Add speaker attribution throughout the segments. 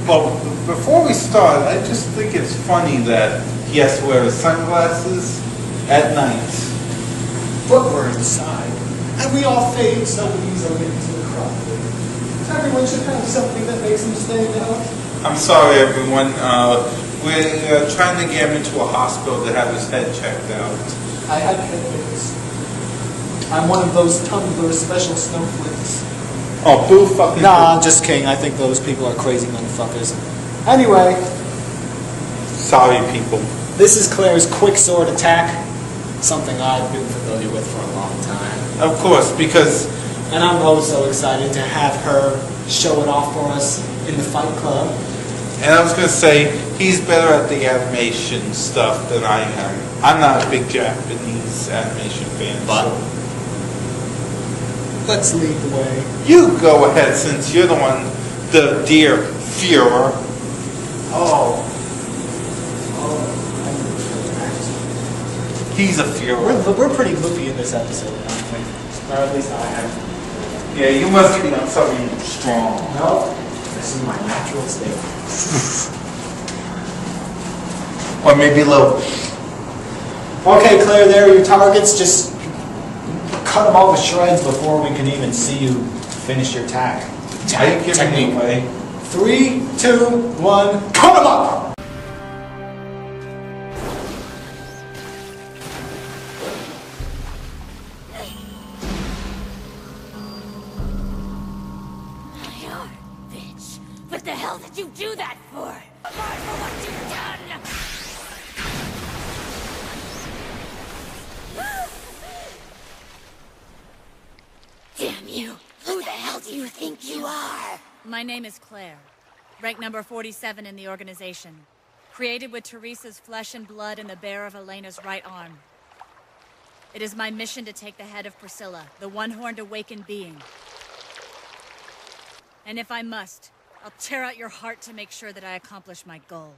Speaker 1: Well, before we start, I just think it's funny that he has to wear his sunglasses at night.
Speaker 2: But we're inside, and we all fade so easily into the crowd. Everyone should have something that makes them stand out.
Speaker 1: I'm sorry, everyone. We're trying to get him into a hospital to have his head checked out.
Speaker 2: I had headaches. I'm one of those Tumblr special snowflakes.
Speaker 1: Oh, boo fucking...
Speaker 2: Nah, I'm just kidding. I think those people are crazy motherfuckers. Anyway.
Speaker 1: Sorry, people.
Speaker 2: This is Claire's quick sword attack. Something I've been familiar with for a long time.
Speaker 1: Of course, because...
Speaker 2: And I'm also excited to have her show it off for us in the Fight Club.
Speaker 1: And I was going to say, he's better at the animation stuff than I am. I'm not a big Japanese animation fan.
Speaker 2: But
Speaker 1: so.
Speaker 2: Let's lead the way.
Speaker 1: You go ahead, since you're the one, the dear Führer.
Speaker 2: Oh.
Speaker 1: He's a Führer.
Speaker 2: We're pretty goofy in this episode, aren't we? Or at least I am.
Speaker 1: Yeah, you must be on something strong.
Speaker 2: No, this is my natural state.
Speaker 1: Or maybe a little.
Speaker 2: Okay, Claire, there are your targets. Just cut them all to shreds before we can even see you finish your attack.
Speaker 1: Technique. Away.
Speaker 2: 3, 2, 1, cut them up!
Speaker 3: What the hell did you do that for? Sorry for what you've done! Damn you! Who the hell do you think you are?
Speaker 4: My name is Claire, rank number 47 in the organization. Created with Teresa's flesh and blood and the bear of Elena's right arm. It is my mission to take the head of Priscilla, the one-horned awakened being. And if I must, I'll tear out your heart to make sure that I accomplish my goal.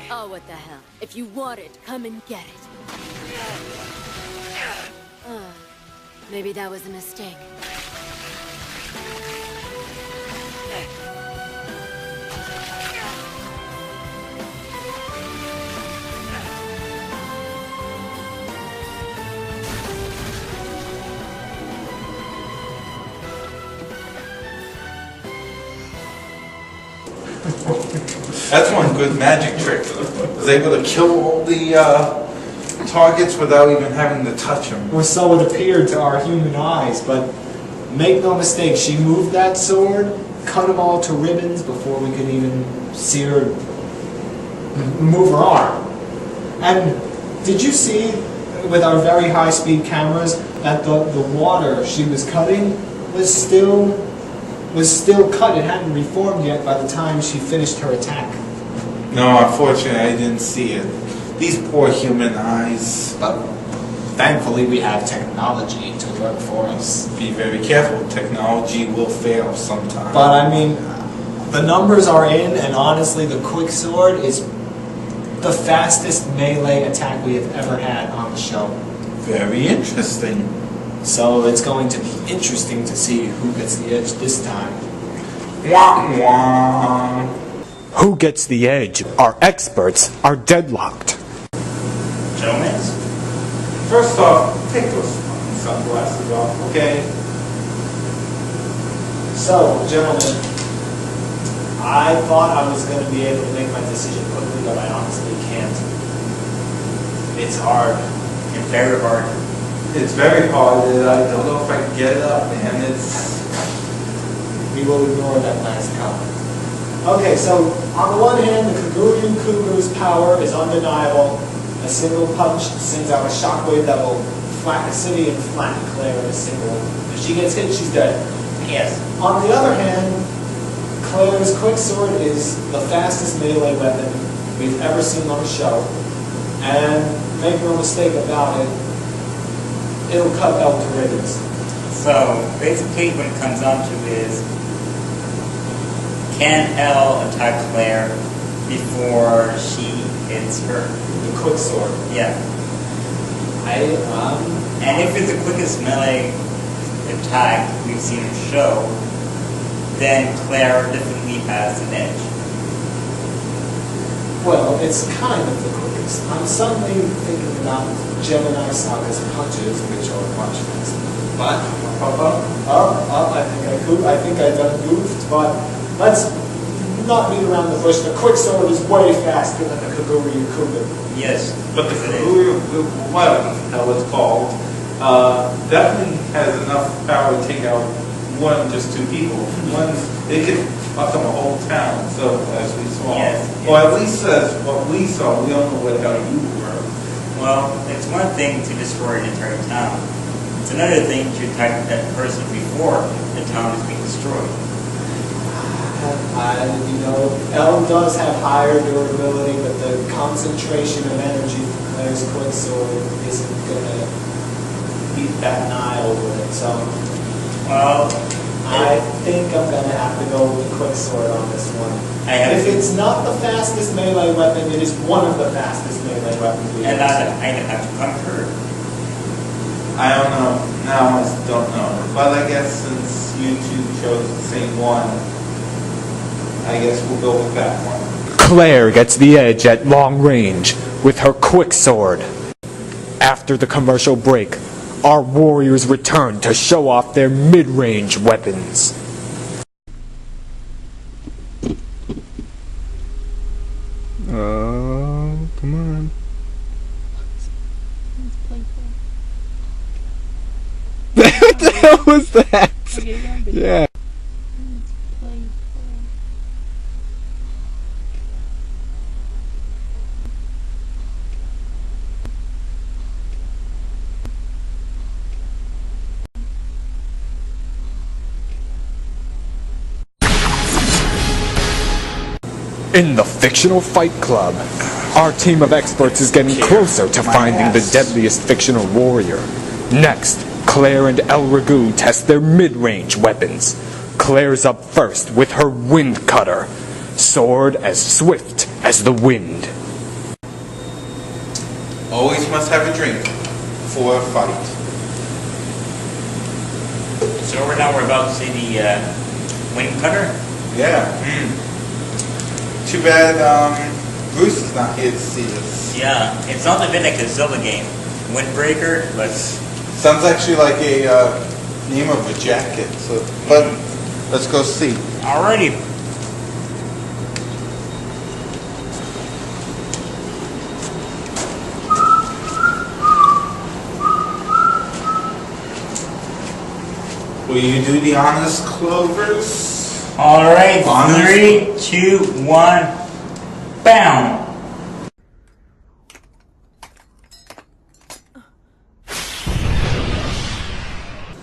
Speaker 3: Oh, what the hell. If you want it, come and get it. Maybe that was a mistake.
Speaker 1: That's one good magic trick. I was able to kill all the targets without even having to touch them.
Speaker 2: Or so it appeared to our human eyes, but make no mistake, she moved that sword, cut them all to ribbons before we could even see her move her arm. And did you see, with our very high-speed cameras, that the water she was cutting was still cut. It hadn't reformed yet by the time she finished her attack.
Speaker 1: No, unfortunately, I didn't see it. These poor human eyes.
Speaker 2: But thankfully, we have technology to work for us.
Speaker 1: Be very careful. Technology will fail sometime.
Speaker 2: But I mean, the numbers are in, and honestly, the quick sword is the fastest melee attack we have ever had on the show.
Speaker 1: Very interesting.
Speaker 2: So it's going to be interesting to see who gets the edge this time.
Speaker 1: Wah wah.
Speaker 5: Who gets the edge? Our experts are deadlocked.
Speaker 1: Gentlemen, first off, take those fucking sunglasses off, okay?
Speaker 2: So, gentlemen, I thought I was going to be able to make my decision quickly, but I honestly can't. It's hard. It's very hard.
Speaker 1: It's very hard. I don't know if I can get it up, man.
Speaker 2: We will ignore that last comment. Okay, so on the one hand, the Kagurian Cougar's power is undeniable. A single punch sends out a shockwave that will flatten a city and flatten Claire in a single. If she gets hit, she's dead. Yes. On the other hand, Claire's quick sword is the fastest melee weapon we've ever seen on the show. And make no mistake about it, it'll cut Elle to ribbons.
Speaker 6: So basically what it comes down to is, can Elle attack Claire before she hits her.
Speaker 2: The quick sword.
Speaker 6: Yeah. And if it's the quickest melee attack we've seen in the show, then Claire definitely has an edge.
Speaker 2: Well, it's kind of the quickest. I'm suddenly thinking about Gemini Saga's punches, which are much faster. But, I think I done goofed, but let's not beat around the bush. The quick sword is way faster than the Kaguryu Kuga.
Speaker 6: Yes.
Speaker 1: But the Kaguryu, whatever the hell it's called, definitely has enough power to take out more than just two people. It could fuck up a whole town, so as we saw.
Speaker 6: Yes.
Speaker 1: Or at least as what we saw, we don't know what the hell you were.
Speaker 6: Well, it's one thing to destroy an entire town. It's another thing to attack that person before the town is being destroyed.
Speaker 2: Elle does have higher durability, but the concentration of energy from Claire's quick sword isn't gonna beat that Nile with it. So,
Speaker 6: Well,
Speaker 2: I think I'm gonna have to go with the quick sword on this one. If it's not the fastest melee weapon, it is one of the fastest melee weapons we have.
Speaker 6: and I have to concur.
Speaker 1: I don't know. Now I don't know. But I guess since you two chose the same one, I guess we'll go with that one.
Speaker 5: Claire gets the edge at long range with her quick sword. After the commercial break, our warriors return to show off their mid-range weapons. Oh, come on. What the hell was that? Yeah. In the Fictional Fight Club, our team of experts is getting closer to finding the deadliest fictional warrior. Next, Clare and Elle Ragu test their mid-range weapons. Claire's up first with her wind cutter, sword as swift as the wind.
Speaker 1: Always must have a drink before a fight.
Speaker 6: So now we're about to see the wind cutter.
Speaker 1: Yeah. Too bad Bruce is not here to see this.
Speaker 6: Yeah, it's not the Vinnick Zilla game. Windbreaker, but
Speaker 1: Sounds actually like a name of a jacket. So, but let's go see.
Speaker 6: alrighty.
Speaker 1: Will you do the honors, Clovers?
Speaker 6: Alright,
Speaker 1: Honors.
Speaker 6: 3, 2, 1, bam!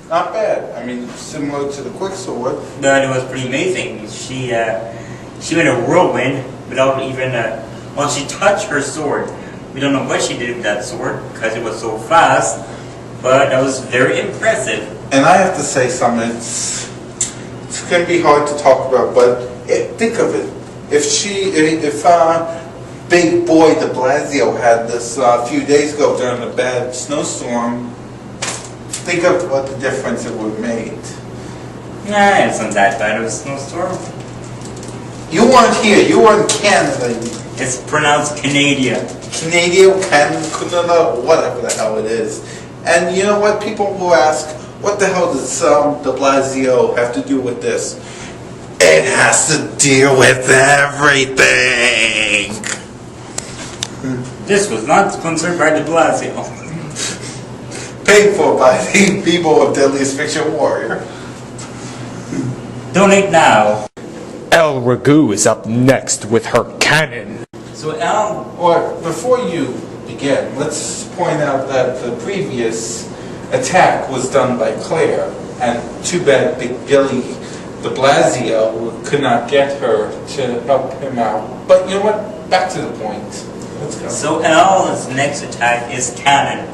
Speaker 1: Not bad. I mean, similar to the quick sword.
Speaker 6: But it was pretty amazing. She went a whirlwind without even, well, she touched her sword. We don't know what she did with that sword because it was so fast, but that was very impressive.
Speaker 1: And I have to say something. It's going to be hard to talk about, but think of it. If Big Boy de Blasio had this a few days ago during a bad snowstorm, think of what the difference it would have made.
Speaker 6: Nah, it's not that bad of a snowstorm.
Speaker 1: You weren't here. You were in Canada.
Speaker 6: It's pronounced Canada.
Speaker 1: Canada, whatever the hell it is. And you know what? People will ask, what the hell does de Blasio have to do with this? It has to deal with everything.
Speaker 6: This was not sponsored by de Blasio.
Speaker 1: Paid for by the people of Deadliest Fictional Warrior.
Speaker 6: Donate now.
Speaker 5: Elle Ragu is up next with her cannon.
Speaker 6: So Elle,
Speaker 1: Or before you begin, let's point out that the previous attack was done by Claire, and too bad Big Billy de Blasio could not get her to help him out. But you know what? Back to the point. Let's go.
Speaker 6: so Elle's next attack is cannon.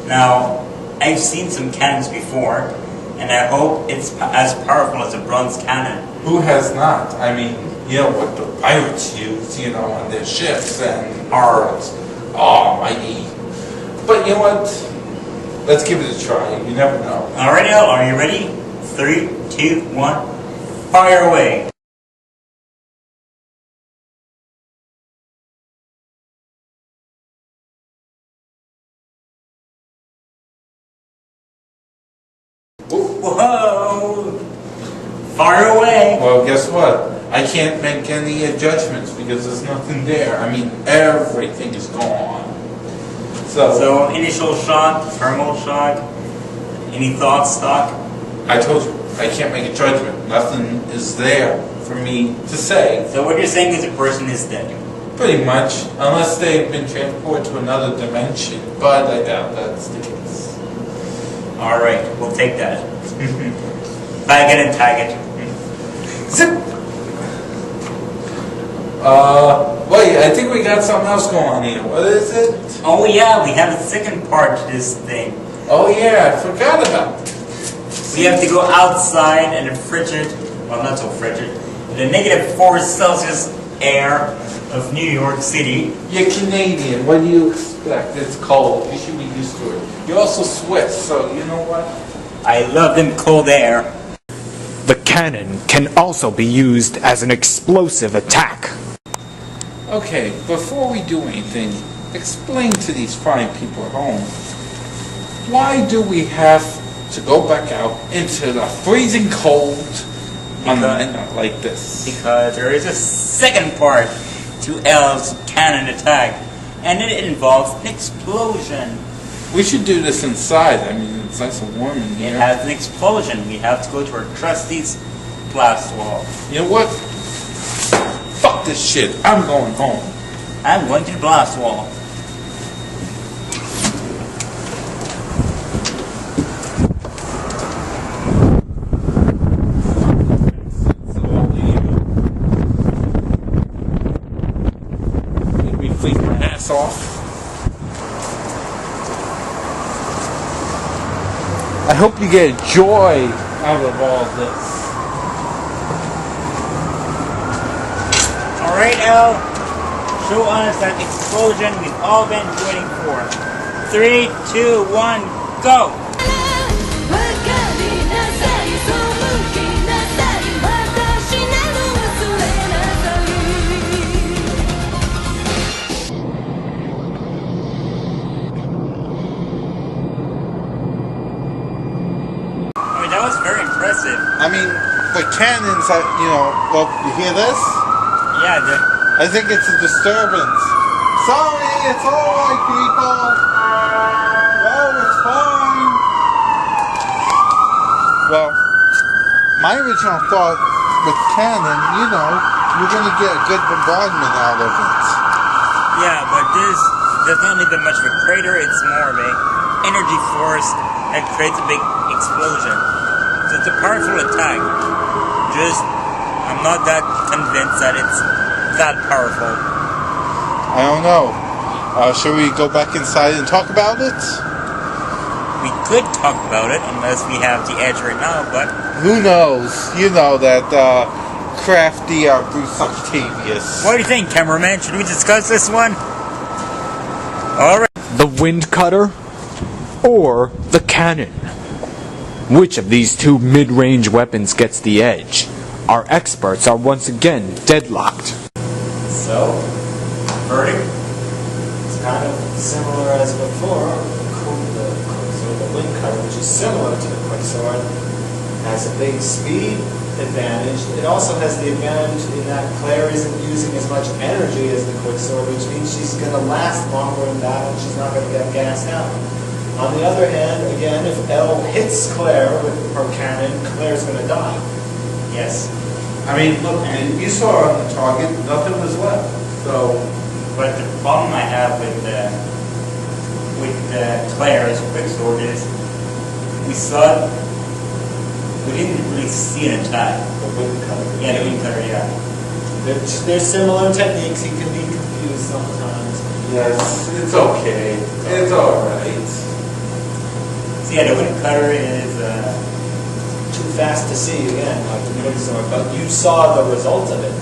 Speaker 6: Now, I've seen some cannons before, and I hope it's as powerful as a bronze cannon.
Speaker 1: Who has not? I mean, you know, what the pirates use, you know, on their ships and ours. Oh, mighty. But you know what? Let's give it a try. You never know.
Speaker 6: Alright, Elle, are you ready? 3, 2, 1, fire away. Whoa! Fire away!
Speaker 1: Well, guess what? I can't make any judgments because there's nothing there. I mean, everything is gone.
Speaker 6: So initial shock, thermal shock, any thoughts, Stock?
Speaker 1: I told you, I can't make a judgment. Nothing is there for me to say.
Speaker 6: So what you're saying is the person is dead.
Speaker 1: Pretty much, unless they've been transported to another dimension. But I doubt that's the case.
Speaker 6: Alright, we'll take that. Bag it and tag it.
Speaker 1: Zip! Wait, I think we got something else going on here. What is it?
Speaker 6: Oh yeah, we have a second part to this thing.
Speaker 1: Oh yeah, I forgot about it.
Speaker 6: We have to go outside in the frigid, well not so frigid, the -4 °C air of New York City.
Speaker 1: You're Canadian, what do you expect? It's cold, you should be used to it. You're also Swiss, so you know what?
Speaker 6: I love them cold air.
Speaker 5: The cannon can also be used as an explosive attack.
Speaker 1: Okay, before we do anything, explain to these fine people at home, why do we have to go back out into the freezing cold on a night like this?
Speaker 6: Because there is a second part to Elle's cannon attack, and it involves an explosion.
Speaker 1: We should do this inside. I mean, it's nice and warm in
Speaker 6: It
Speaker 1: here.
Speaker 6: has an explosion. We have to go to our trustee's blast wall.
Speaker 1: You know what? Fuck this shit. I'm going home.
Speaker 6: I'm going to the blast wall.
Speaker 1: Did we freeze my ass off? I hope you get joy out of all this.
Speaker 6: Alright, Elle, show us that explosion we've all been waiting for. 3, 2, 1, go! I mean, that was very impressive.
Speaker 1: I mean, the cannons, you know, well, you hear this?
Speaker 6: Yeah,
Speaker 1: I think it's a disturbance. Sorry, it's alright, people. No, it's fine. Well, my original thought with cannon, you know, you're going to get a good bombardment out of it.
Speaker 6: yeah, but this does not leave that much of a crater. It's more of a energy force that creates a big explosion. So it's a powerful attack. Just, I'm not that convinced that it's that powerful.
Speaker 1: I don't know. Should we go back inside and talk about it?
Speaker 6: We could talk about it unless we have the edge right now, but
Speaker 1: Who knows? You know that crafty Bruce Octavius.
Speaker 6: what do you think, cameraman? Should we discuss this one? Alright.
Speaker 5: The wind cutter or the cannon? Which of these two mid-range weapons gets the edge? Our experts are once again deadlocked.
Speaker 2: So, verdict? It's kind of similar as before. The wind cutter, which is similar to the quicksword, has a big speed advantage. It also has the advantage in that Claire isn't using as much energy as the quicksword, which means she's going to last longer in battle. She's not going to get gassed out. On the other hand, again, if Elle hits Claire with her cannon, Claire's going to die. Yes.
Speaker 1: I mean, look, you saw on the target, nothing was left. So,
Speaker 6: But the problem I have with Claire's quicksword is we didn't really see an attack.
Speaker 2: The wind cutter.
Speaker 6: Yeah, the wind cutter, yeah.
Speaker 2: They're similar techniques. He can be confused sometimes.
Speaker 1: yes, it's okay. It's alright.
Speaker 6: So yeah, the wind cutter is
Speaker 2: Too fast to see again, like the quicksword. But you saw the result of it.